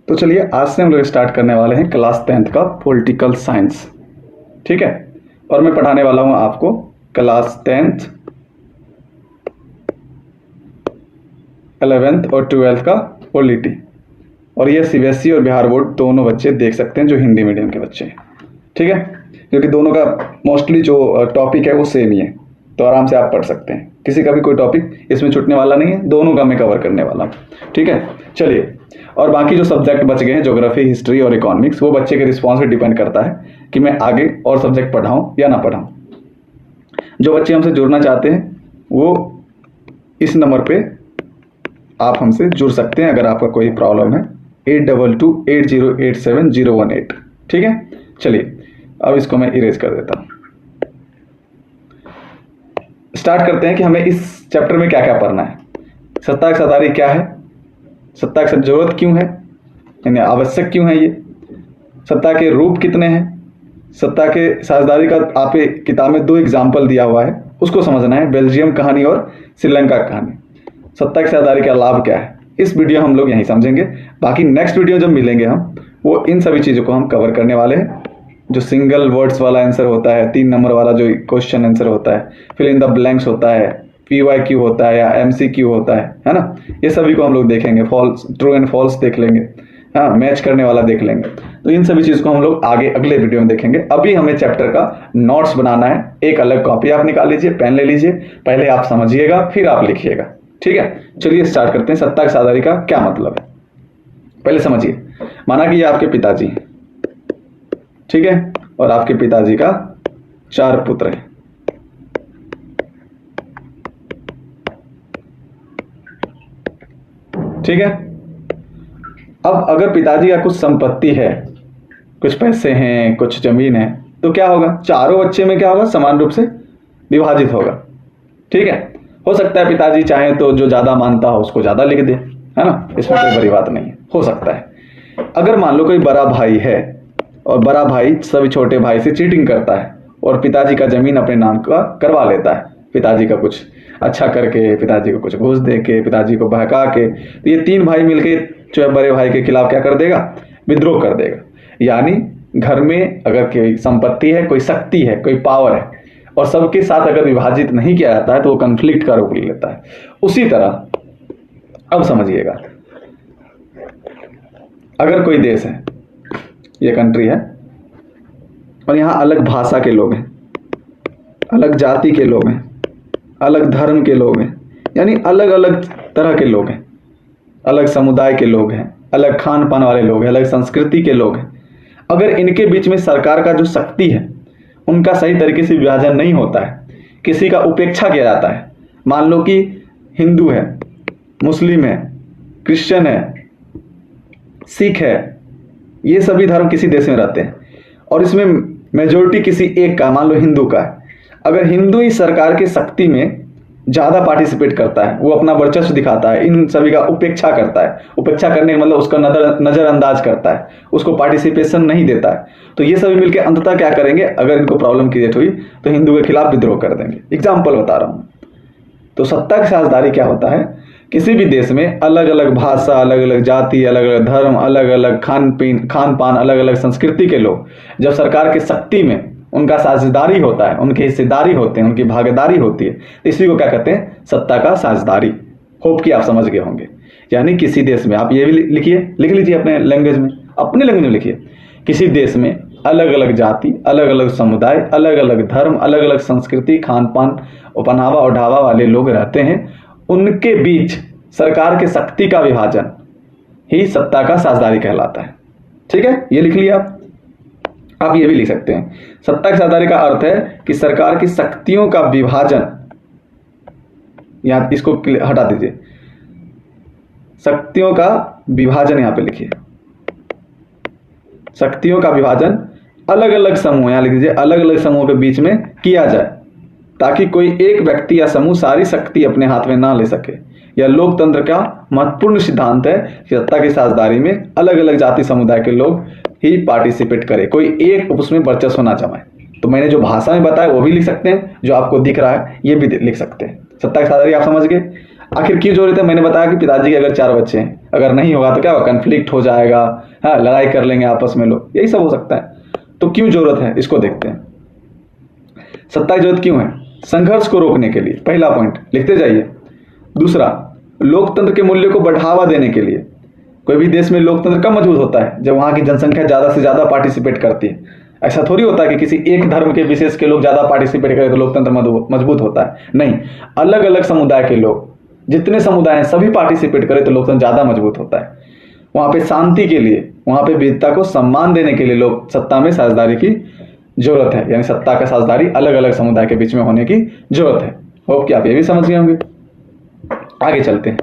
तो चलिए आज से हम लोग स्टार्ट करने वाले हैं क्लास 10th का पॉलिटिकल साइंस। ठीक है, और मैं पढ़ाने वाला हूं आपको क्लास 10th, 11th और 12th का पॉलिटी। और ये सीबीएसई और बिहार बोर्ड दोनों बच्चे देख सकते हैं जो हिंदी मीडियम के बच्चे हैं। ठीक है, क्योंकि दोनों का मोस्टली जो टॉपिक है वो सेम ही है, तो आराम से आप पढ़ सकते हैं। किसी का भी कोई टॉपिक इसमें छूटने वाला नहीं है, दोनों का मैं कवर करने वाला हूँ। ठीक है, चलिए। और बाकी जो सब्जेक्ट बच गए हैं ज्योग्राफी, हिस्ट्री और इकोनॉमिक्स, वो बच्चे के रिस्पॉन्स पे डिपेंड करता है कि मैं आगे और सब्जेक्ट पढ़ाऊँ या ना पढ़ाऊँ। जो बच्चे हमसे जुड़ना चाहते हैं वो इस नंबर पे आप हमसे जुड़ सकते हैं अगर आपका कोई प्रॉब्लम है, 8228087018। ठीक है, चलिए अब इसको मैं इरेज कर देता हूँ। स्टार्ट करते हैं कि हमें इस चैप्टर में क्या क्या पढ़ना है। सत्ता की साझेदारी क्या है, सत्ता की जरूरत क्यों है, यानी आवश्यक क्यों है ये, सत्ता के रूप कितने हैं, सत्ता के साझेदारी का आप किताब में 2 एग्जाम्पल दिया हुआ है, उसको समझना है, बेल्जियम कहानी और श्रीलंका कहानी। सत्ता की साझेदारी का लाभ क्या है, इस वीडियो हम लोग यहीं समझेंगे। बाकी नेक्स्ट वीडियो जब मिलेंगे हम वो इन सभी चीज़ों को हम कवर करने वाले हैं। जो सिंगल वर्ड्स वाला आंसर होता है, 3 नंबर वाला जो क्वेश्चन आंसर होता है, फिल इन द ब्लैंक्स होता है, PYQ होता है या MCQ होता है ना, ये सभी को हम लोग देखेंगे। फॉल्स, ट्रू एंड फॉल्स देख लेंगे, हाँ, मैच करने वाला देख लेंगे। तो इन सभी चीज़ को हम लोग आगे अगले वीडियो में देखेंगे। अभी हमें चैप्टर का नोट्स बनाना है। एक अलग कॉपी आप निकाल लीजिए, पेन ले लीजिए, पहले आप समझिएगा फिर आप लिखिएगा। ठीक है, चलिए स्टार्ट करते हैं। सत्ता की साझेदारी का क्या मतलब है पहले समझिए। माना कि ये आपके पिताजी हैं, ठीक है, और आपके पिताजी का 4 पुत्र हैं। ठीक है, अब अगर पिताजी का कुछ संपत्ति है, कुछ पैसे हैं, कुछ जमीन है, तो क्या होगा, चारों बच्चे में क्या होगा, समान रूप से विभाजित होगा। ठीक है, हो सकता है पिताजी चाहे तो जो ज्यादा मानता हो उसको ज्यादा लिख दे, है ना, इसमें कोई बड़ी बात नहीं है, हो सकता है। अगर मान लो कोई बड़ा भाई है और बड़ा भाई सभी छोटे भाई से चीटिंग करता है और पिताजी का जमीन अपने नाम का करवा लेता है, पिताजी का कुछ अच्छा करके, पिताजी को कुछ घूस दे के, पिताजी को बहका के, तो ये 3 भाई मिलके जो है बड़े भाई के खिलाफ क्या कर देगा, विद्रोह कर देगा। यानी घर में अगर कोई संपत्ति है, कोई शक्ति है, कोई पावर है और सबके साथ अगर विभाजित नहीं किया जाता है तो वो कन्फ्लिक्ट का रूप ले लेता है। उसी तरह अब समझिएगा, अगर कोई देश है, ये कंट्री है, और यहाँ अलग भाषा के लोग हैं, अलग जाति के लोग हैं, अलग धर्म के लोग हैं, यानी अलग अलग तरह के लोग हैं, अलग समुदाय के लोग हैं, अलग खान पान वाले लोग हैं, अलग संस्कृति के लोग हैं। अगर इनके बीच में सरकार का जो शक्ति है उनका सही तरीके से विभाजन नहीं होता है, किसी का उपेक्षा किया जाता है, मान लो कि हिंदू है, मुस्लिम है, क्रिश्चियन है, सिख है, ये सभी धर्म किसी देश में रहते हैं और इसमें मेजोरिटी किसी एक का, मान लो हिंदू का है। अगर हिंदू ही सरकार की शक्ति में ज़्यादा पार्टिसिपेट करता है, वो अपना वर्चस्व दिखाता है, इन सभी का उपेक्षा करता है, उपेक्षा करने का मतलब उसका नज़रअंदाज करता है, उसको पार्टिसिपेशन नहीं देता है, तो ये सभी मिलकर अंततः क्या करेंगे, अगर इनको प्रॉब्लम क्रिएट हुई तो हिंदू के खिलाफ विद्रोह कर देंगे। एग्जाम्पल बता रहा हूँ। तो सत्ता की साझेदारी क्या होता है, किसी भी देश में अलग अलग भाषा, अलग अलग जाति, अलग अलग धर्म, अलग अलग खान पान, अलग अलग संस्कृति के लोग जब सरकार की शक्ति में उनका साझेदारी होता है, उनकी हिस्सेदारी होते हैं, उनकी भागीदारी होती है, तो इसी को क्या कहते हैं, सत्ता का साझेदारी। होप कि आप समझ गए होंगे। यानी किसी देश में, आप ये भी लिखिए, लिख लीजिए अपने लैंग्वेज में, अपने लैंग्वेज में लिखिए, किसी देश में अलग अलग जाति, अलग अलग समुदाय, अलग अलग धर्म, अलग अलग संस्कृति, खान पान, पहनावा और ढावा वाले लोग रहते हैं, उनके बीच सरकार के शक्ति का विभाजन ही सत्ता का साझेदारी कहलाता है। ठीक है, ये लिख लिया आप ये भी लिख सकते हैं। सत्ता की साझेदारी का अर्थ है कि सरकार की शक्तियों का विभाजन, यहां इसको हटा दीजिए, शक्तियों का विभाजन यहां पे लिखिए, शक्तियों का विभाजन अलग अलग समूह, यहां लिख दीजिए, अलग अलग समूहों के बीच में किया जाए ताकि कोई एक व्यक्ति या समूह सारी शक्ति अपने हाथ में ना ले सके। यह लोकतंत्र का महत्वपूर्ण सिद्धांत है कि सत्ता की साझेदारी में अलग अलग जाति समुदाय के लोग ही पार्टिसिपेट करें, कोई एक उसमें वर्चस्व ना जमाए। तो मैंने जो भाषा में बताया वो भी लिख सकते हैं, जो आपको दिख रहा है ये भी लिख सकते हैं। सत्ता की साझेदारी आप समझ गए। आखिर क्यों जरूरत है, मैंने बताया कि पिताजी के अगर 4 बच्चे हैं, अगर नहीं होगा तो क्या होगा, कन्फ्लिक्ट हो जाएगा, हाँ लड़ाई कर लेंगे आपस में लोग, यही सब हो सकता है। तो क्यों जरूरत है इसको देखते हैं। सत्ता की जरूरत क्यों है? संघर्ष को रोकने के लिए, पहला पॉइंट लिखते जाइए। दूसरा, लोकतंत्र के मूल्य को बढ़ावा देने के लिए। कोई भी देश में लोकतंत्र कब मजबूत होता है? जब वहाँ की जनसंख्या ज़्यादा से ज़्यादा पार्टिसिपेट करती है। ऐसा थोड़ी होता है कि किसी एक धर्म के विशेष के लोग ज़्यादा पार्टिसिपेट करें तो लोकतंत्र मजबूत होता है, नहीं। अलग अलग समुदाय के लोग, जितने समुदाय हैं सभी पार्टिसिपेट करें तो लोकतंत्र ज़्यादा मजबूत होता है। वहाँ पे शांति के लिए, वहाँ पे विविधता को सम्मान देने के लिए लोग सत्ता में साझेदारी की जरूरत है, यानी सत्ता का साझेदारी अलग अलग समुदाय के बीच में होने की जरूरत है। होप कि आप ये भी समझ गए होंगे। आगे चलते हैं।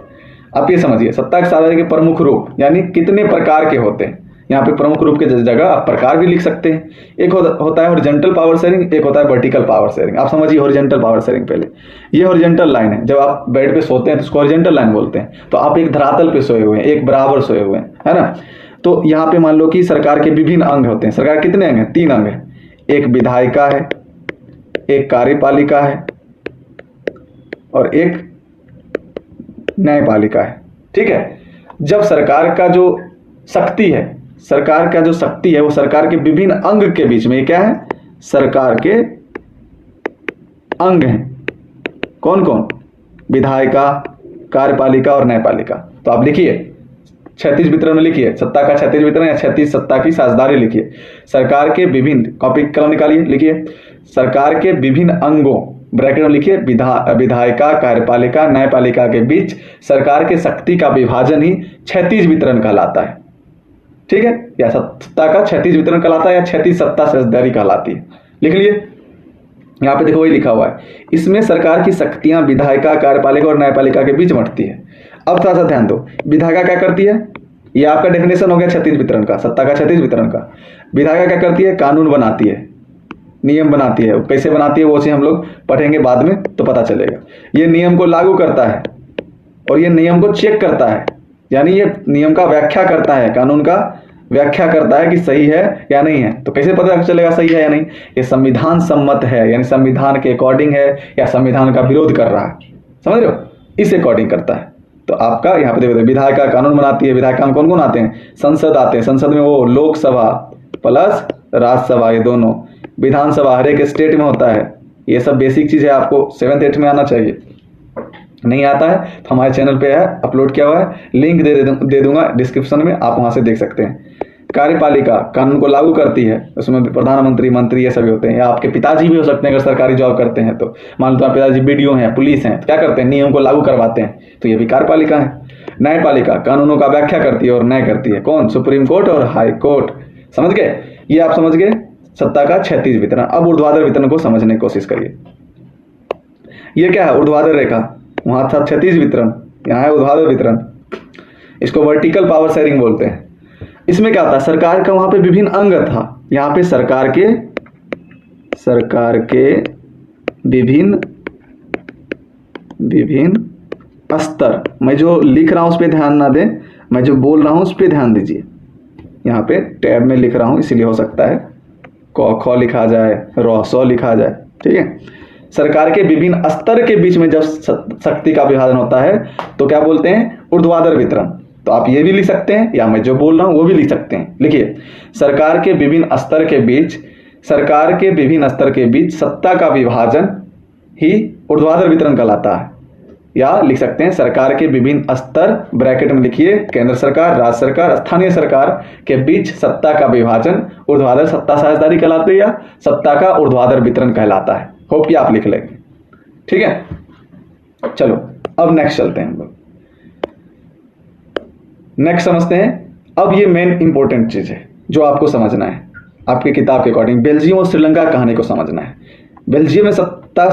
आप ये समझिए सत्ता की साझेदारी के प्रमुख रूप, यानी कितने प्रकार के होते हैं। यहाँ पे प्रमुख रूप के जगह आप प्रकार भी लिख सकते हैं। एक होता है हॉरिजॉन्टल पावर शेयरिंग, एक होता है वर्टिकल पावर शेयरिंग। आप समझिए हॉरिजॉन्टल पावर शेयरिंग पहले। ये हॉरिजॉन्टल लाइन है, जब आप बेड पे सोते हैं तो उसको हॉरिजॉन्टल लाइन बोलते हैं। तो आप एक धरातल पे सोए हुए हैं, एक बराबर सोए हुए हैं, है ना। तो यहाँ पे मान लो कि सरकार के विभिन्न अंग होते हैं। सरकार कितने अंग हैं? 3 अंग हैं। एक विधायिका है, एक कार्यपालिका है और एक न्यायपालिका है। ठीक है। जब सरकार का जो शक्ति है, सरकार का जो शक्ति है वो सरकार के विभिन्न अंग के बीच में, ये क्या है? सरकार के अंग हैं। कौन कौन? विधायिका, कार्यपालिका और न्यायपालिका। तो आप लिखिए क्षैतिज वितरण में लिखिए, सत्ता का क्षैतिज वितरण या क्षैतिज सत्ता की साझेदारी लिखिए। सरकार के विभिन्न, कॉपी कलम निकालिए, लिखिए सरकार के विभिन्न अंगों, ब्रैकेट में लिखिए विधायिका, कार्यपालिका, न्यायपालिका के बीच सरकार के शक्ति का विभाजन ही क्षैतिज वितरण कहलाता है। ठीक है, या सत्ता का क्षैतिज वितरण कहलाता है या क्षैतिज सत्ता साझेदारी कहलाती है। लिख लिए, यहाँ पे देखो वही लिखा हुआ है। इसमें सरकार की शक्तियां विधायिका, कार्यपालिका और न्यायपालिका के बीच बंटती है। अब थोड़ा सा ध्यान दो, विधायिका क्या करती है? ये आपका डेफिनेशन हो गया क्षैतिज वितरण का, सत्ता का क्षैतिज वितरण का। विधायिका क्या करती है? कानून बनाती है, नियम बनाती है। कैसे बनाती है वो चीज हम लोग पढ़ेंगे बाद में तो पता चलेगा। ये नियम को लागू करता है और ये नियम को चेक करता है, यानी ये नियम का व्याख्या करता है, कानून का व्याख्या करता है कि सही है या नहीं है। तो कैसे पता चलेगा सही है या नहीं? ये संविधान सम्मत है, यानी संविधान के अकॉर्डिंग है या संविधान का विरोध कर रहा है, समझ रहे हो? इस अकॉर्डिंग करता है। तो आपका यहाँ पे देखो, विधायिका कानून बनाती है। विधायिका में कौन कौन आते हैं? संसद आते हैं। संसद में वो लोकसभा प्लस राज्यसभा, ये दोनों। विधानसभा हर एक स्टेट में होता है। ये सब बेसिक चीज़ है, आपको 7th 8th में आना चाहिए। नहीं आता है तो हमारे चैनल पे है, अपलोड किया हुआ है, लिंक दे दूंगा डिस्क्रिप्शन में, आप वहां से देख सकते हैं। कार्यपालिका कानून को लागू करती है, उसमें प्रधानमंत्री, मंत्री ये सभी होते हैं, या आपके पिताजी भी हो सकते हैं अगर सरकारी जॉब करते हैं तो। मान लो तुम्हारे पिताजी बीडीओ हैं, पुलिस हैं, तो क्या करते हैं? नियम को लागू करवाते हैं, तो ये भी कार्यपालिका है। न्यायपालिका कानूनों का व्याख्या करती है और न्याय करती है। कौन? सुप्रीम कोर्ट और हाई कोर्ट। समझ गए? ये आप समझ गए सत्ता का क्षैतिज वितरण। अब ऊर्ध्वाधर वितरण को समझने की कोशिश करिए। ये क्या है? ऊर्ध्वाधर रेखा, वहां था क्षैतिज वितरण, यहाँ है ऊर्ध्वाधर वितरण। इसको वर्टिकल पावर शेयरिंग बोलते हैं। इसमें क्या था? सरकार का वहां पे विभिन्न अंग था। यहाँ पे सरकार के विभिन्न स्तर। मैं जो लिख रहा हूं उस पर ध्यान ना दें, मैं जो बोल रहा हूं उस पर ध्यान दीजिए। यहाँ पे टैब में लिख रहा हूं इसलिए हो सकता है क ख लिखा जाए, र स लिखा जाए। ठीक है। सरकार के विभिन्न स्तर के बीच में जब शक्ति का विभाजन होता है तो क्या बोलते हैं? ऊर्ध्वाधर वितरण। तो आप ये भी लिख सकते हैं या मैं जो बोल रहा हूं वो भी लिख सकते हैं। लिखिए सरकार के विभिन्न स्तर के बीच सत्ता का विभाजन ही ऊर्ध्वाधर वितरण कहलाता है। या लिख सकते हैं सरकार के विभिन्न स्तर, ब्रैकेट में लिखिए केंद्र सरकार, राज्य सरकार, स्थानीय सरकार के बीच सत्ता का विभाजन ऊर्ध्वाधर सत्ता साझेदारी कहलाती है या सत्ता का ऊर्ध्वाधर वितरण कहलाता है। होप कि आप लिख लेंगे। ठीक है, चलो अब नेक्स्ट चलते हैं हम लोग। नेक्स्ट समझते हैं। अब ये मेन इंपॉर्टेंट चीज है जो आपको समझना है आपके किताब के अकॉर्डिंग। बेल्जियम और श्रीलंका कहानी को समझना है। बेल्जियम में सत्ता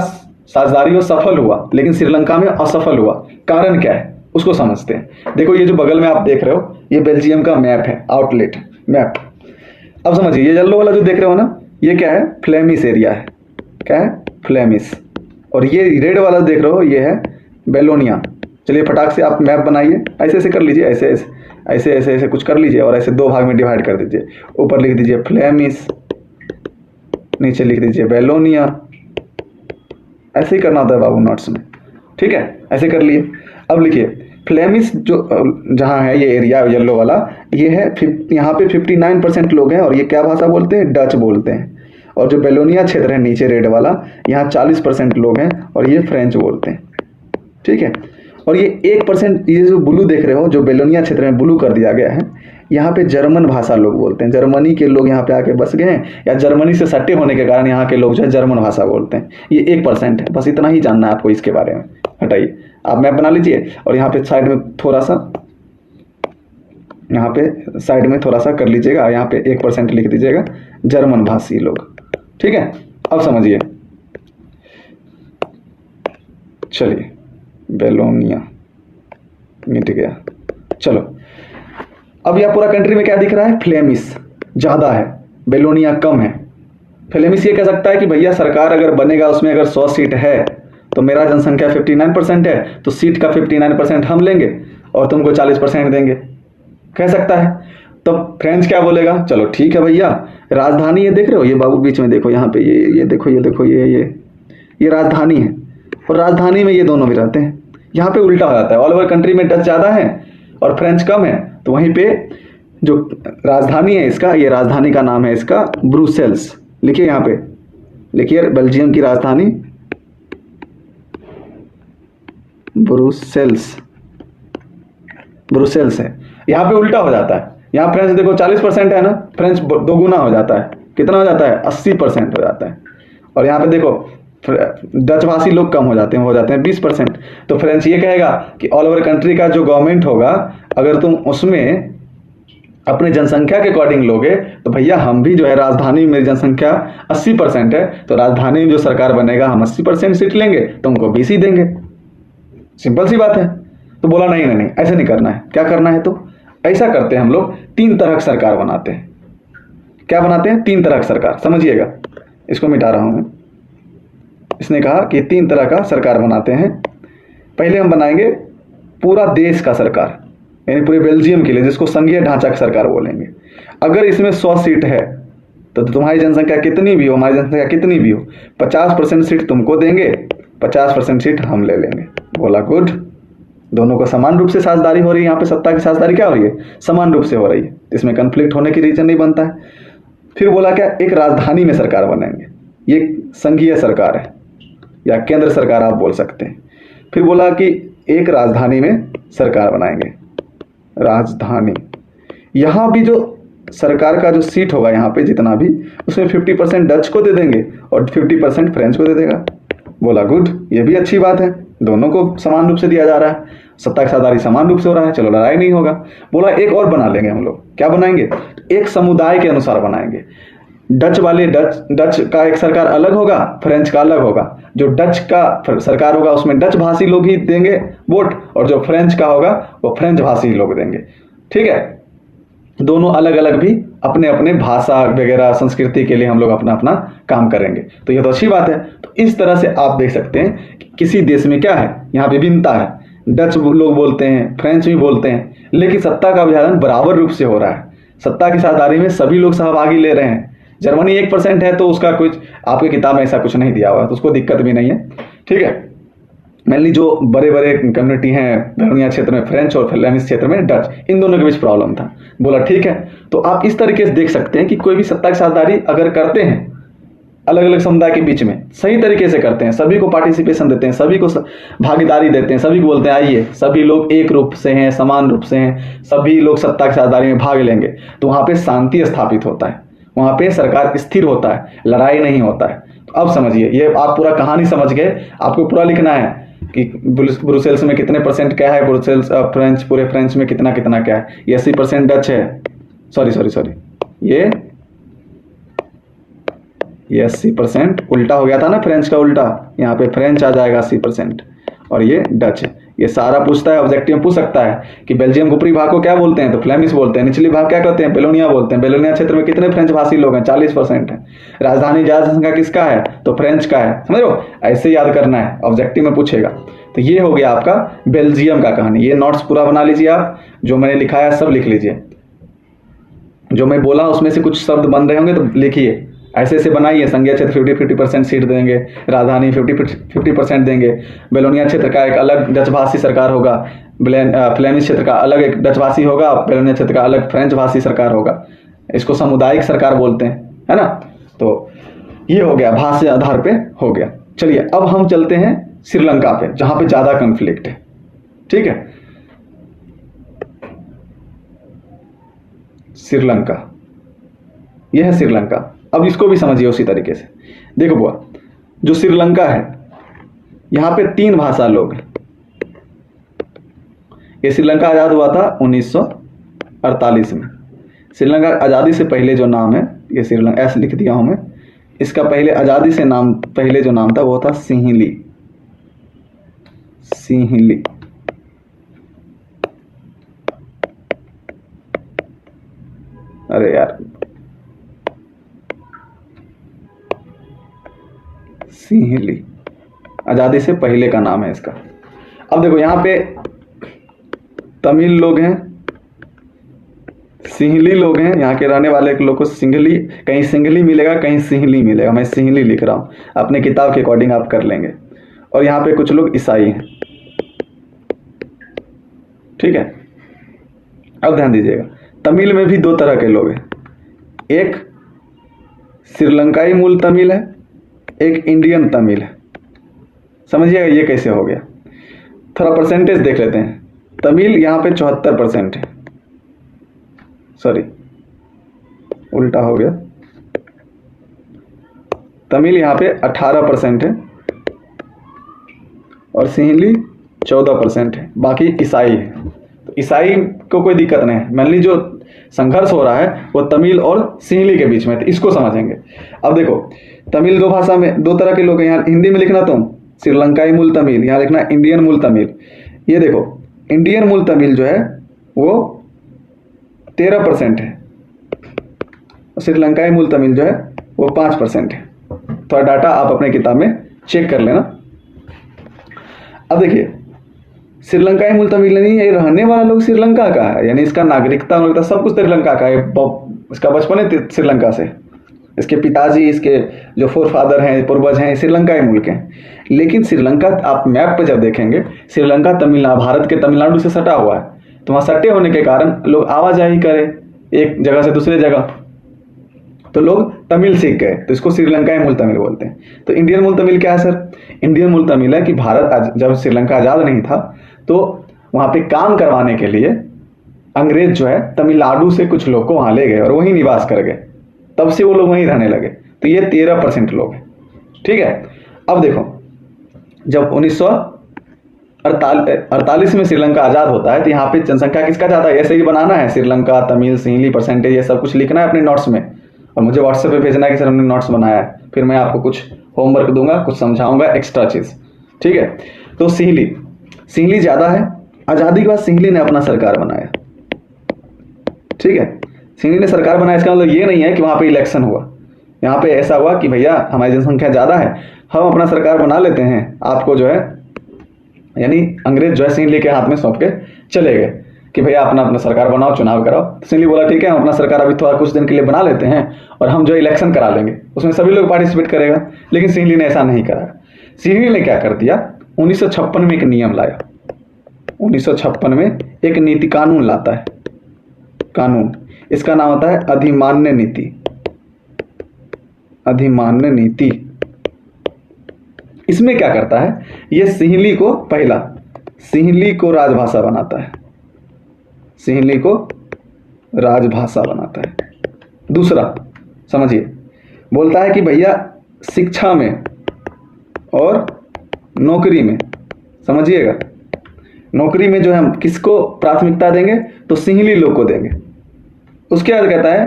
साझेदारी में सफल हुआ लेकिन श्रीलंका में असफल हुआ। कारण क्या है उसको समझते हैं। देखो ये जो बगल में आप देख रहे हो ये बेल्जियम का मैप है, आउटलेट मैप। अब समझिए ये येलो वाला जो देख रहे हो ना, ये क्या है? फ्लेमिश एरिया है। क्या है? फ्लेमिश। और ये रेड वाला देख रहे हो ये है बेलोनिया। चलिए फटाक से आप मैप बनाइए, ऐसे ऐसे कर लीजिए, ऐसे ऐसे ऐसे ऐसे ऐसे कुछ कर लीजिए और ऐसे 2 भाग में डिवाइड कर दीजिए। ऊपर लिख दीजिए फ्लेमिश, नीचे लिख दीजिए बेलोनिया। ऐसे ही करना होता है बाबू नोट्स में। ठीक है, ऐसे कर लिए। अब लिखिए फ्लेमिश जो जहाँ है ये एरिया येलो वाला, ये है यहाँ पे 59% लोग हैं और ये क्या भाषा बोलते हैं? डच बोलते हैं। और जो बेलोनिया क्षेत्र है नीचे रेड वाला, यहाँ 40% लोग हैं और ये फ्रेंच बोलते हैं। ठीक है। और ये 1%, ये जो ब्लू देख रहे हो जो बेलोनिया क्षेत्र में ब्लू कर दिया गया है, यहाँ पे जर्मन भाषा लोग बोलते हैं। जर्मनी के लोग यहाँ पे आके बस गए हैं या जर्मनी से सटे होने के कारण यहाँ के लोग जो है जर्मन भाषा बोलते हैं। ये 1% है। बस इतना ही जानना है आपको इसके बारे में। हटाइए, आप मैप बना लीजिए और यहाँ पे साइड में थोड़ा सा, यहाँ पे साइड में थोड़ा सा कर लीजिएगा, यहाँ पे 1% लिख दीजिएगा जर्मन भाषी लोग। ठीक है, अब समझिए। चलिए, बेलोनिया मिट गया। चलो, अब यह पूरा कंट्री में क्या दिख रहा है? फ्लेमिश ज़्यादा है, बेलोनिया कम है। फ्लेमिश ये कह सकता है कि भैया सरकार अगर बनेगा उसमें अगर 100 सीट है तो मेरा जनसंख्या 59% है, तो सीट का 59% हम लेंगे और तुमको 40% देंगे, कह सकता है। तो फ्रेंच क्या बोलेगा? चलो ठीक है भैया, राजधानी ये देख रहे हो, ये बाबू बीच में देखो, यहाँ पे ये देखो, ये देखो, ये राजधानी है और राजधानी में ये दोनों भी रहते हैं। यहाँ पे उल्टा हो जाता है, ऑल ओवर कंट्री में डच ज़्यादा है और फ्रेंच कम है, तो वहीं पे जो राजधानी है इसका, ये राजधानी का नाम है इसका ब्रुसेल्स। लिखिए, यहाँ पे लिखिए, बेल्जियम की राजधानी ब्रुसेल्स है। यहाँ पे उल्टा हो जाता है, यहाँ फ्रेंच देखो 40% है ना, फ्रेंच दोगुना हो जाता है। कितना हो जाता है? 80% हो जाता है। और यहाँ पे देखो डच भाषी लोग कम हो जाते हैं 20%। तो फ्रेंच ये कहेगा कि ऑल ओवर कंट्री का जो गवर्नमेंट होगा, अगर तुम उसमें अपने जनसंख्या के अकॉर्डिंग लोगे तो भैया हम भी जो है, राजधानी में मेरी जनसंख्या 80% है, तो राजधानी में जो सरकार बनेगा हम 80% सीट लेंगे, तुमको 20 ही देंगे। सिंपल सी बात है। तो बोला नहीं नहीं नहीं, ऐसे नहीं करना है। क्या करना है? तो ऐसा करते हैं हम लोग, 3 तरह की सरकार बनाते हैं। क्या बनाते हैं? 3 तरह की सरकार। समझिएगा, इसको मिटा रहा हूं मैं। इसने कहा कि 3 तरह का सरकार बनाते हैं। पहले हम बनाएंगे पूरा देश का सरकार, यानी पूरे बेल्जियम के लिए, जिसको संघीय ढांचा की सरकार बोलेंगे। अगर इसमें 100 सीट है तो तुम्हारी जनसंख्या कितनी भी हो, हमारी जनसंख्या कितनी भी हो, 50% सीट तुमको देंगे, 50% सीट हम ले लेंगे। बोला गुड। दोनों को समान रूप से साझेदारी हो रही है। यहाँ पे सत्ता की साझेदारी क्या हो रही है? समान रूप से हो रही है। इसमें कंफ्लिक्ट होने की रीजन नहीं बनता है। फिर बोला क्या? एक राजधानी में सरकार बनाएंगे। ये संघीय सरकार है या केंद्र सरकार आप बोल सकते हैं। फिर बोला कि एक राजधानी में सरकार बनाएंगे, राजधानी। यहाँ भी जो सरकार का जो सीट होगा यहाँ पे जितना भी, उसमें 50% डच को दे देंगे और 50% फ्रेंच को दे देगा। बोला गुड, ये भी अच्छी बात है, दोनों को समान रूप से दिया जा रहा है, सत्ता की साझेदारी समान रूप से हो रहा है, चलो लड़ाई नहीं होगा। बोला एक और बना लेंगे हम लोग। क्या बनाएंगे? एक समुदाय के अनुसार बनाएंगे। डच वाले डच का एक सरकार अलग होगा, फ्रेंच का अलग होगा। जो डच का सरकार होगा उसमें डच भाषी लोग ही देंगे वोट, और जो फ्रेंच का होगा वो फ्रेंच भाषी लोग देंगे। ठीक है, दोनों अलग अलग भी अपने अपने भाषा वगैरह संस्कृति के लिए हम लोग अपना अपना काम करेंगे। तो ये तो अच्छी बात है। तो इस तरह से आप देख सकते हैं कि किसी देश में क्या है, यहाँ विभिन्नता है। डच लोग बोलते हैं, फ्रेंच भी बोलते हैं, लेकिन सत्ता का विभाजन बराबर रूप से हो रहा है। सत्ता की साझेदारी में सभी लोग सहभागी ले रहे हैं। जर्मनी 1% है तो उसका कुछ आपकी किताब में ऐसा कुछ नहीं दिया हुआ है, तो उसको दिक्कत भी नहीं है। ठीक है, मेनली जो बड़े बड़े कम्युनिटी हैं बेलोनिया क्षेत्र में फ्रेंच और फ्लेमिश क्षेत्र में डच, इन दोनों के बीच प्रॉब्लम था। बोला ठीक है। तो आप इस तरीके से देख सकते हैं कि कोई भी सत्ता की साझेदारी अगर करते हैं अलग अलग समुदाय के बीच में, सही तरीके से करते हैं, सभी को पार्टिसिपेशन देते हैं, सभी को भागीदारी देते हैं, सभी को बोलते हैं आइए, सभी लोग एक रूप से हैं, समान रूप से हैं, सभी लोग सत्ता की साझेदारी में भाग लेंगे, तो वहाँ पे शांति स्थापित होता है, वहाँ पे सरकार स्थिर होता है, लड़ाई नहीं होता है। तो अब समझिए, ये आप पूरा कहानी समझ गए। आपको पूरा लिखना है कि ब्रुसेल्स में कितने % क्या है, ब्रुसेल्स फ्रेंच, पूरे फ्रेंच में कितना कितना क्या है। ये 80% डच है, सॉरी ये 80% उल्टा हो गया था ना, फ्रेंच का उल्टा, यहाँ पे फ्रेंच आ जाएगा 80% और ये डच है। ये सारा पूछता है, ऑब्जेक्टिव में पूछ सकता है कि बेल्जियम के ऊपरी भाग को क्या बोलते हैं, तो फ्लेमिश बोलते हैं। निचली भाग क्या कहते हैं, बेलोनिया बोलते हैं। बेलोनिया क्षेत्र में कितने फ्रेंच भाषी लोग हैं, 40% है। राजधानी ज्यादा संख्या किसका है, तो फ्रेंच का है। समझ लो, ऐसे याद करना है, ऑब्जेक्टिव में पूछेगा। तो ये हो गया आपका बेल्जियम का कहानी। ये नोट्स पूरा बना लीजिए आप, जो मैंने लिखा है सब लिख लीजिए। जो मैं बोला उसमें से कुछ शब्द बन रहे होंगे तो लिखिए, ऐसे ऐसे बनाइए। संघीय क्षेत्र 50% सीट देंगे, राजधानी 50% देंगे, बेलोनिया क्षेत्र का एक अलग डच भाषी सरकार होगा, फ्लेमिश क्षेत्र का अलग एक डच भाषी होगा, फ्लेमिश क्षेत्र का अलग फ्रेंच भाषी सरकार होगा। इसको सामुदायिक सरकार बोलते हैं, है ना। तो ये हो गया, भाषा आधार पे हो गया। चलिए अब हम चलते हैं श्रीलंका पे, जहां पे ज्यादा कन्फ्लिक्ट है। ठीक है, श्रीलंका, यह है श्रीलंका। अब इसको भी समझिए उसी तरीके से। देखो बुआ, जो श्रीलंका है यहाँ पे 3 भाषा लोग हैं। ये श्रीलंका आज़ाद हुआ था 1948 में। श्रीलंका आज़ादी से पहले जो नाम है, ये श्रीलंका ऐसे लिख दिया हूँ मैं, इसका पहले आज़ादी से नाम, पहले जो नाम था वो था सिंहली। सिंहली, अरे यार, सिंहली आज़ादी से पहले का नाम है इसका। अब देखो यहाँ पे तमिल लोग हैं, सिंहली लोग हैं, यहाँ के रहने वाले लोग को सिंहली, कहीं सिंहली मिलेगा कहीं सिंहली मिलेगा, मैं सिंहली लिख रहा हूँ, अपने किताब के अकॉर्डिंग आप कर लेंगे। और यहाँ पे कुछ लोग ईसाई हैं। ठीक है, अब ध्यान दीजिएगा, तमिल में भी 2 तरह के लोग हैं, एक श्रीलंकाई मूल तमिल है, एक इंडियन तमिल है। समझिएगा ये कैसे हो गया। थोड़ा परसेंटेज देख लेते हैं। तमिल यहाँ पे 74% है, सॉरी उल्टा हो गया, तमिल यहाँ पे 18% है और सिंहली 14% है, बाकी ईसाई है। तो ईसाई को कोई दिक्कत नहीं है, मेनली जो संघर्ष हो रहा है वो तमिल और सिंहली के बीच में, तो इसको समझेंगे। अब देखो, तमिल 2 भाषा में 2 तरह के लोग हैं। यहाँ हिंदी में लिखना तुम श्रीलंकाई मूल तमिल, यहाँ लिखना इंडियन मूल तमिल। ये देखो, इंडियन मूल तमिल जो है वो 13% है, श्रीलंकाई मूल तमिल जो है वो 5% है। थोड़ा डाटा आप अपने किताब में चेक कर लेना। अब देखिए, श्रीलंकाई मूल तमिल नहीं, ये रहने वाला लोग श्रीलंका का है, यानी इसका नागरिकता सब कुछ श्रीलंका का है। इसका बचपन है श्रीलंका से, इसके पिताजी, इसके जो फोरफादर हैं, पूर्वज हैं, श्रीलंकाई मूल के हैं। लेकिन श्रीलंका आप मैप पे जब देखेंगे, श्रीलंका तमिलनाडु, भारत के तमिलनाडु से सटा हुआ है, तो वहाँ सटे होने के कारण लोग आवाजाही करें एक जगह से दूसरे जगह, तो लोग तमिल सीख गए, तो इसको श्रीलंकाई मूल तमिल बोलते हैं। तो इंडियन मूल तमिल क्या है सर? इंडियन मूल तमिल है कि भारत जब श्रीलंका आज़ाद नहीं था तो वहाँ पे काम करवाने के लिए अंग्रेज जो है तमिलनाडु से कुछ लोग को वहाँ ले गए और वहीं निवास कर गए, तब से वो लोग वहीं रहने लगे। तो ये 13% लोग हैं। ठीक है, अब देखो, जब 1948 में श्रीलंका आज़ाद होता है तो यहाँ पे जनसंख्या किसका ज़्यादा है, ऐसे ही बनाना है, श्रीलंका, तमिल, सिंहली, परसेंटेज, ये सब कुछ लिखना है अपने नोट्स में और मुझे व्हाट्सएप पे भेजना है कि सर हमने नोट्स बनाया है। फिर मैं आपको कुछ होमवर्क दूंगा, कुछ समझाऊंगा, एक्स्ट्रा चीज़। ठीक है, तो सिंहली ज़्यादा है। आज़ादी के बाद सिंहली ने अपना सरकार बनाया। ठीक है, सिंहली ने सरकार बनाया, इसका मतलब ये नहीं है कि वहाँ पे इलेक्शन हुआ। यहाँ पे ऐसा हुआ कि भैया हमारी जनसंख्या ज़्यादा है, हम अपना सरकार बना लेते हैं, आपको जो है, यानी अंग्रेज जो है सिंहली के हाथ में सौंप के चले गए कि भैया अपना अपना सरकार बनाओ, चुनाव कराओ। तो सिंहली बोला ठीक है, हम अपना सरकार अभी थोड़ा कुछ दिन के लिए बना लेते हैं और हम जो इलेक्शन करा लेंगे, उसमें सभी लोग पार्टिसिपेट करेगा। लेकिन सिंहली ने ऐसा नहीं करा। सिंहली ने क्या कर दिया, 1956 में एक नियम लाया। 1956 में एक नीति कानून लाता है, कानून, इसका नाम होता है अधिमान्य नीति। अधिमान्य नीति इसमें क्या करता है, ये सिंहली को, पहला सिंहली को राजभाषा बनाता है, सिंहली को राजभाषा बनाता है। दूसरा समझिए, बोलता है कि भैया शिक्षा में और नौकरी में, समझिएगा, नौकरी में जो है हम किसको प्राथमिकता देंगे, तो सिंहली लोग को देंगे। उसके बाद कहता है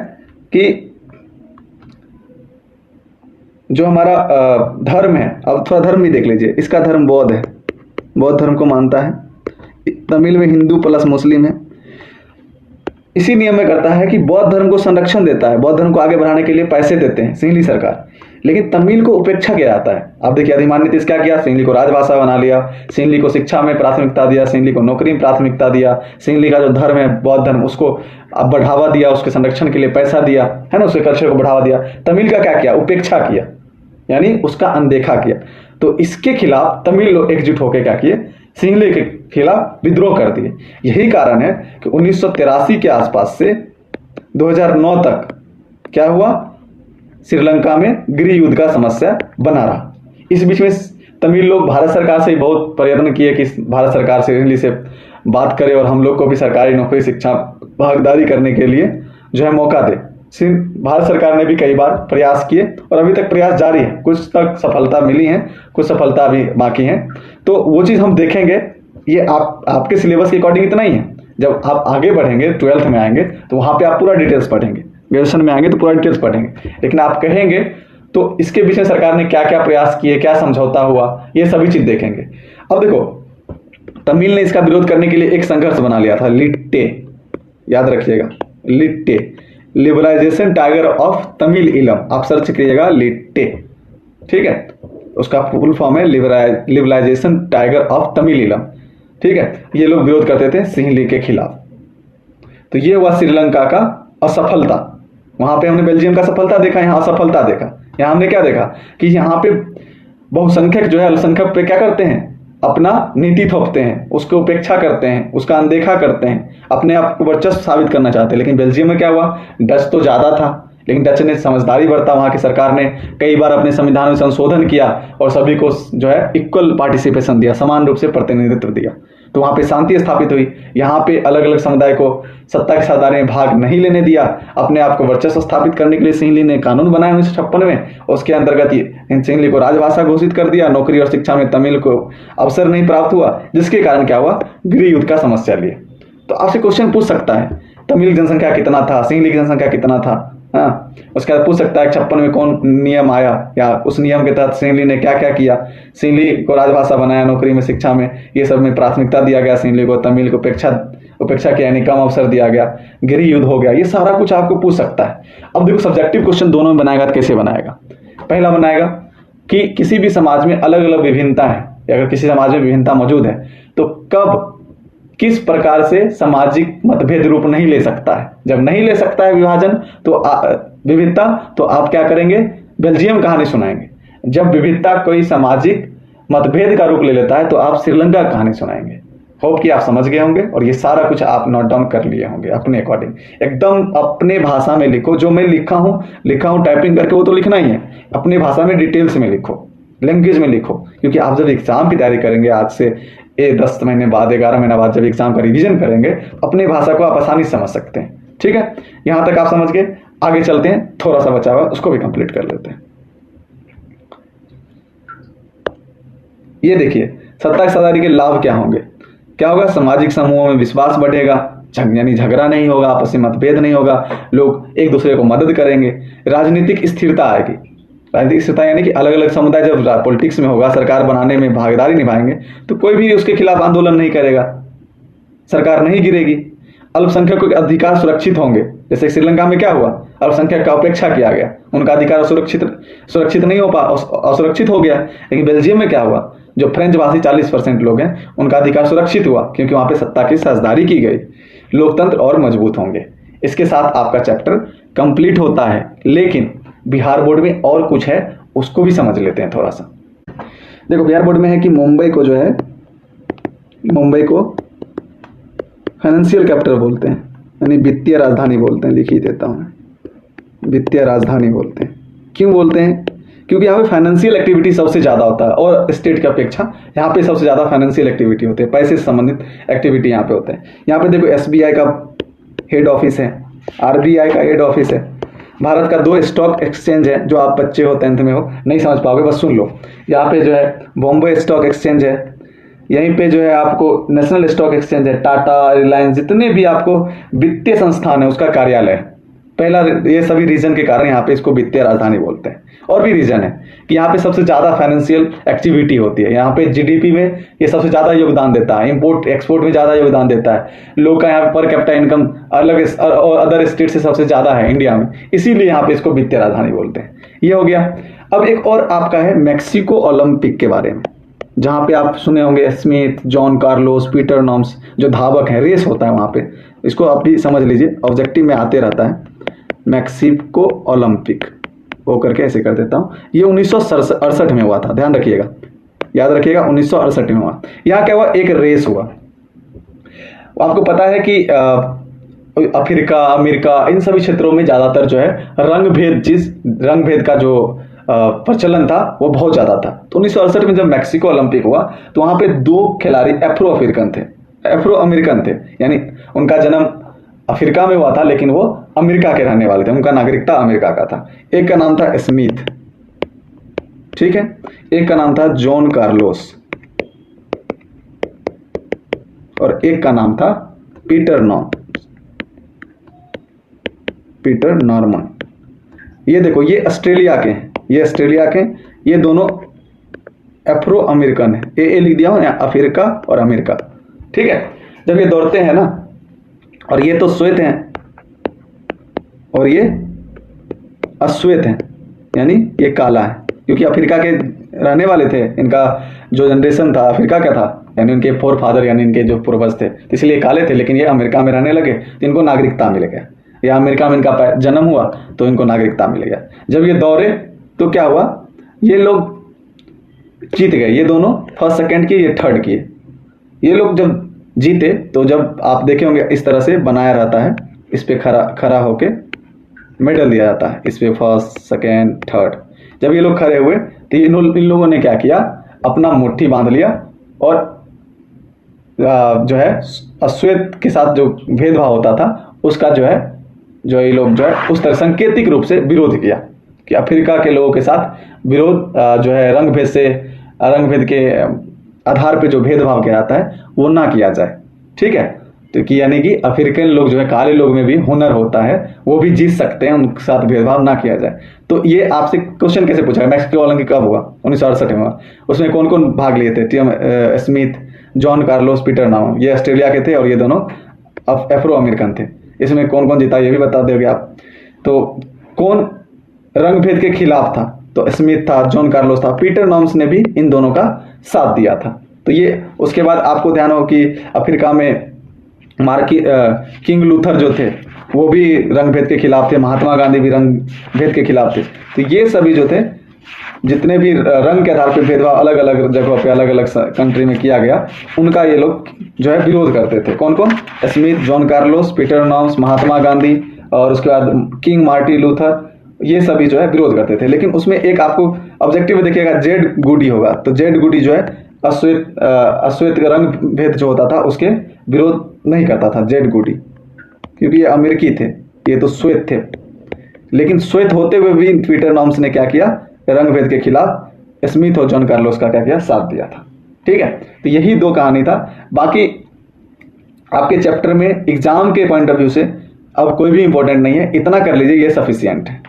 कि जो हमारा धर्म है, अब थोड़ा धर्म भी देख लीजिए, इसका धर्म बौद्ध है, बौद्ध धर्म को मानता है। तमिल में हिंदू प्लस मुस्लिम है। इसी नियम में करता है कि बौद्ध धर्म को संरक्षण देता है, बौद्ध धर्म को आगे बढ़ाने के लिए पैसे देते हैं सिंहली सरकार, लेकिन तमिल को उपेक्षा किया जाता है। आप देखिए, अधिमान्य नीति क्या किया, सिंहली को राजभाषा बना लिया, सिंहली को शिक्षा में प्राथमिकता दिया, सिंहली को नौकरी में प्राथमिकता दिया, सिंहली का जो धर्म है बौद्ध धर्म, उसको अब बढ़ावा दिया, उसके संरक्षण के लिए पैसा दिया, है ना, उसके कल्चर को बढ़ावा दिया। तमिल का क्या किया, उपेक्षा किया, यानी उसका अनदेखा किया। तो इसके खिलाफ तमिल लोग एकजुट होकर क्या किए, सिंहली के खिलाफ विद्रोह कर दिए। यही कारण है कि 1983 के आसपास से 2009 तक क्या हुआ, श्रीलंका में गृह युद्ध का समस्या बना रहा। इस बीच में तमिल लोग भारत सरकार से बहुत प्रयत्न किए कि भारत सरकार से बात करे और हम लोग को भी सरकारी नौकरी शिक्षा भागीदारी करने के लिए जो है मौका दे। भारत सरकार ने भी कई बार प्रयास किए और अभी तक प्रयास जारी है। कुछ तक सफलता मिली है, कुछ सफलता अभी बाकी है। तो वो चीज़ हम देखेंगे। ये आपके सिलेबस के अकॉर्डिंग इतना ही है। जब आप आगे बढ़ेंगे, 12th में आएंगे तो वहाँ पे आप पूरा डिटेल्स पढ़ेंगे, ग्रेजुएशन में आएंगे तो पूरा डिटेल्स पढ़ेंगे। लेकिन आप कहेंगे तो इसके बीच में सरकार ने क्या क्या प्रयास किए, क्या समझौता हुआ, ये सभी चीज़ देखेंगे। अब देखो, तमिल ने इसका विरोध करने के लिए एक संघर्ष बना लिया था, लिट्टे, याद रखिएगा, लिट्टे, लिबरलाइजेशन टाइगर ऑफ तमिल इलम। आप सर्च करिएगा लिट्टे, ठीक है, उसका फुल फॉर्म है लिबरलाइजेशन टाइगर ऑफ तमिल इलम, ठीक है। ये लोग विरोध करते थे सिंहली के खिलाफ। तो ये हुआ श्रीलंका का असफलता। वहां पे हमने बेल्जियम का सफलता देखा, यहाँ असफलता देखा। यहाँ हमने क्या देखा कि यहाँ पे बहुसंख्यक जो है अल्पसंख्यक पे क्या करते हैं, अपना नीति थोपते हैं, उसको उपेक्षा करते हैं, उसका अनदेखा करते हैं, अपने आप को वर्चस्व साबित करना चाहते हैं। लेकिन बेल्जियम में क्या हुआ, डच तो ज़्यादा था, लेकिन डच ने समझदारी बरता। वहाँ की सरकार ने कई बार अपने संविधान में संशोधन किया और सभी को जो है इक्वल पार्टिसिपेशन दिया, समान रूप से प्रतिनिधित्व दिया। तो वहाँ पे शांति स्थापित हुई। यहाँ पे अलग अलग समुदाय को सत्ता की साझेदारी में भाग नहीं लेने दिया। अपने आप को वर्चस्व स्थापित करने के लिए सिंहली ने कानून बनाया 1956 में। उसके अंतर्गत सिंहली को राजभाषा घोषित कर दिया। नौकरी और शिक्षा में तमिल को अवसर नहीं प्राप्त हुआ, जिसके कारण क्या हुआ, गृह युद्ध का समस्या लिए। तो आपसे क्वेश्चन पूछ सकता है, तमिल जनसंख्या कितना था, सिंहली की जनसंख्या कितना था, हाँ। उसके बाद पूछ सकता है 56 में कौन नियम आया, या उस नियम के तहत सिंहली ने क्या क्या किया। सिंहली को राजभाषा बनाया, नौकरी में, शिक्षा में, ये सब में प्राथमिकता दिया गया सिंहली को। तमिल को उपेक्षा किया, यानी कम अवसर दिया गया। गृह युद्ध हो गया। ये सारा कुछ आपको पूछ सकता है। अब देखो, सब्जेक्टिव क्वेश्चन दोनों में बनाएगा तो कैसे बनाएगा। पहला बनाएगा कि किसी भी समाज में अलग अलग विभिन्नता है, अगर किसी समाज में विभिन्नता मौजूद है तो कब किस प्रकार से सामाजिक मतभेद रूप नहीं ले सकता है। जब नहीं ले सकता है विभाजन तो विविधता, तो आप क्या करेंगे, बेल्जियम कहानी सुनाएंगे। जब विविधता कोई सामाजिक मतभेद का रूप ले लेता है तो आप श्रीलंका कहानी सुनाएंगे। होप कि आप समझ गए होंगे और ये सारा कुछ आप नोट डाउन कर लिए होंगे अपने अकॉर्डिंग। एकदम अपने भाषा में लिखो। जो मैं लिखा हूँ टाइपिंग करके, वो तो लिखना ही है। अपने भाषा में डिटेल्स में लिखो, लैंग्वेज में लिखो, क्योंकि आप जब एग्जाम की तैयारी करेंगे, आज से 10 महीने बाद, 11 महीने बाद जब एग्जाम का रिवीजन करेंगे, अपनी भाषा को आप आसानी से समझ सकते हैं। ठीक है, यहाँ तक आप समझ गए। आगे चलते हैं, थोड़ा सा बचा हुआ उसको भी कंप्लीट कर लेते हैं। ये देखिए, सत्ता की साझेदारी के लाभ क्या होंगे। क्या होगा, सामाजिक समूहों में विश्वास बढ़ेगा, यानी झगड़ा नहीं होगा, आपसी मतभेद नहीं होगा, लोग एक दूसरे को मदद करेंगे। राजनीतिक स्थिरता आएगी। राजनीतिक स्थिरता यानी कि अलग अलग समुदाय जब पॉलिटिक्स में होगा, सरकार बनाने में भागीदारी निभाएंगे, तो कोई भी उसके खिलाफ आंदोलन नहीं करेगा, सरकार नहीं गिरेगी। अल्पसंख्यकों के अधिकार सुरक्षित होंगे। जैसे श्रीलंका में क्या हुआ, अल्पसंख्यक का उपेक्षा किया गया, उनका अधिकार सुरक्षित नहीं हो पा, असुरक्षित हो गया। लेकिन बेल्जियम में क्या हुआ, जो फ्रेंच भाषी 40% लोग हैं, उनका अधिकार सुरक्षित हुआ, क्योंकि वहां पे सत्ता की साझेदारी की गई। लोकतंत्र और मजबूत होंगे। इसके साथ आपका चैप्टर कंप्लीट होता है। लेकिन बिहार बोर्ड में और कुछ है, उसको भी समझ लेते हैं थोड़ा सा। देखो, बिहार बोर्ड में है कि मुंबई को जो है, मुंबई को फाइनेंशियल कैपिटल बोलते हैं, यानी वित्तीय राजधानी बोलते हैं। लिख ही देता हूँ, वित्तीय राजधानी बोलते हैं। क्यों बोलते हैं, क्योंकि यहाँ पे फाइनेंशियल एक्टिविटी सबसे ज़्यादा होता है, और स्टेट की अपेक्षा यहाँ पे सबसे ज़्यादा फाइनेंशियल एक्टिविटी होती है, पैसे से संबंधित एक्टिविटी यहाँ पे होते हैं। यहाँ पे देखो, SBI का हेड ऑफिस है, RBI का हेड ऑफिस है। भारत का 2 स्टॉक एक्सचेंज है, जो आप बच्चे हो, 10th में हो, नहीं समझ पाओगे, बस सुन लो। यहाँ पे जो है बॉम्बे स्टॉक एक्सचेंज है, यहीं पे जो है आपको नेशनल स्टॉक एक्सचेंज है, टाटा, रिलायंस, जितने भी आपको वित्तीय संस्थान है उसका कार्यालय है। पहला, ये सभी रीजन के कारण यहाँ पे इसको वित्तीय राजधानी बोलते हैं। और भी रीजन है कि यहाँ पे सबसे ज़्यादा फाइनेंशियल एक्टिविटी होती है। यहाँ पे GDP में ये सबसे ज़्यादा योगदान देता है, इंपोर्ट एक्सपोर्ट में ज़्यादा योगदान देता है। लोग का यहाँ पे पर कैपिटा इनकम अलग और अदर स्टेट से सबसे ज़्यादा है इंडिया में, इसीलिए यहाँ पे इसको वित्तीय राजधानी बोलते हैं। ये हो गया। अब एक और आपका है मैक्सिको ओलंपिक के बारे में, जहाँ पे आप सुने होंगे Smith, John Carlos, Peter norms, जो धावक हैं, रेस होता है वहाँ पे। इसको आप भी समझ लीजिए, ऑब्जेक्टिव में आते रहता है। मैक्सिको ओलंपिक वो करके ऐसे कर देता हूँ। ये 1968 में हुआ था, ध्यान रखिएगा, याद रखिएगा, 1968 में हुआ। यहाँ क्या हुआ, एक रेस हुआ। आपको पता है कि अफ्रीका, अमेरिका, इन सभी क्षेत्रों में ज़्यादातर जो है रंग भेद का जो प्रचलन था वो बहुत ज़्यादा था। तो 1968 में जब मैक्सिको ओलंपिक हुआ तो वहाँ पे 2 खिलाड़ी अफ्रो अमेरिकन थे, यानी उनका जन्म अफ्रीका में हुआ था लेकिन वो अमेरिका के रहने वाले थे, उनका नागरिकता अमेरिका का था। एक का नाम था स्मिथ, ठीक है, एक का नाम था जॉन कार्लोस और एक का नाम था पीटर नॉर्मन। ये देखो, ये ऑस्ट्रेलिया के हैं, ये दोनों अफ्रो अमेरिकन है। ए लिख दिया हूं, अफ्रीका और अमेरिका, ठीक है। जब ये दौड़ते हैं ना, और ये तो श्वेत हैं और ये अश्वेत हैं, यानी ये काला है, क्योंकि अफ्रीका के रहने वाले थे, इनका जो जनरेशन था अफ्रीका का था, यानी उनके फोर फादर यानी इनके जो पूर्वज थे, इसलिए काले थे। लेकिन ये अमेरिका में रहने लगे तो इनको नागरिकता मिल गया, या अमेरिका में इनका जन्म हुआ तो इनको नागरिकता मिल गया। जब ये दौड़े तो क्या हुआ, ये लोग जीत गए, ये दोनों फर्स्ट सेकंड किए, ये थर्ड किए। ये लोग जब जीते तो जब आप देखे होंगे इस तरह से बनाया रहता है, इस पे खड़ा होके मेडल दिया जाता है, इस पे फर्स्ट सेकंड थर्ड। जब ये लोग खड़े हुए तो इन लोगों ने क्या किया, अपना मुट्ठी बांध लिया और जो है अश्वेत के साथ जो भेदभाव होता था उसका जो ये लोग जो है उस तरह सांकेतिक रूप से विरोध किया कि अफ्रीका के लोगों के साथ विरोध जो है रंग भेद के आधार पे जो भेदभाव किया जाता है वो ना किया जाए, ठीक है। तो कि यानी कि अफ्रीकन लोग जो है, काले लोग में भी हुनर होता है, वो भी जीत सकते हैं, उनके साथ भेदभाव ना किया जाए। तो ये आपसे क्वेश्चन कैसे पूछा है, मैक्सिको ओलंपिक कब हुआ, 1968 में हुआ, उसमें कौन कौन भाग लिए थे, Smith, John Carlos, Peter Norman, ये ऑस्ट्रेलिया के थे और ये दोनों अफ्रो अमेरिकन थे। इसमें कौन कौन जीता ये भी बता दोगे आप। तो कौन रंग भेद के खिलाफ था, तो स्मिथ था, जॉन कार्लोस था, पीटर नॉर्मन ने भी इन दोनों का साथ दिया था। तो ये उसके बाद आपको ध्यान हो कि अफ्रीका में किंग लूथर जो थे वो भी रंग भेद के खिलाफ थे, महात्मा गांधी भी रंग भेद के खिलाफ थे। तो ये सभी जो थे, जितने भी रंग के आधार पर भेदभाव अलग अलग जगहों पे अलग अलग कंट्री में किया गया, उनका ये लोग जो है विरोध करते थे। कौन कौन, Smith, John Carlos, Peter Norman, Mahatma Gandhi और उसके बाद किंग मार्टिन लूथर, ये सभी जो है विरोध करते थे। लेकिन उसमें एक आपको ऑब्जेक्टिव में देखिएगा, जेड गुडी होगा। तो जेड गुडी जो है अश्वेत रंग भेद जो होता था उसके विरोध नहीं करता था जेड गुडी, क्योंकि ये अमेरिकी थे, ये तो श्वेत थे। लेकिन श्वेत होते हुए भी पीटर नॉर्मन ने क्या किया, रंग भेद के खिलाफ स्मिथ और जॉन कार्लोस का क्या किया, साथ दिया था, ठीक है। तो यही 2 कहानी था। बाकी आपके चैप्टर में एग्जाम के पॉइंट ऑफ व्यू से अब कोई भी इंपॉर्टेंट नहीं है, इतना कर लीजिए, ये सफिशिएंट है।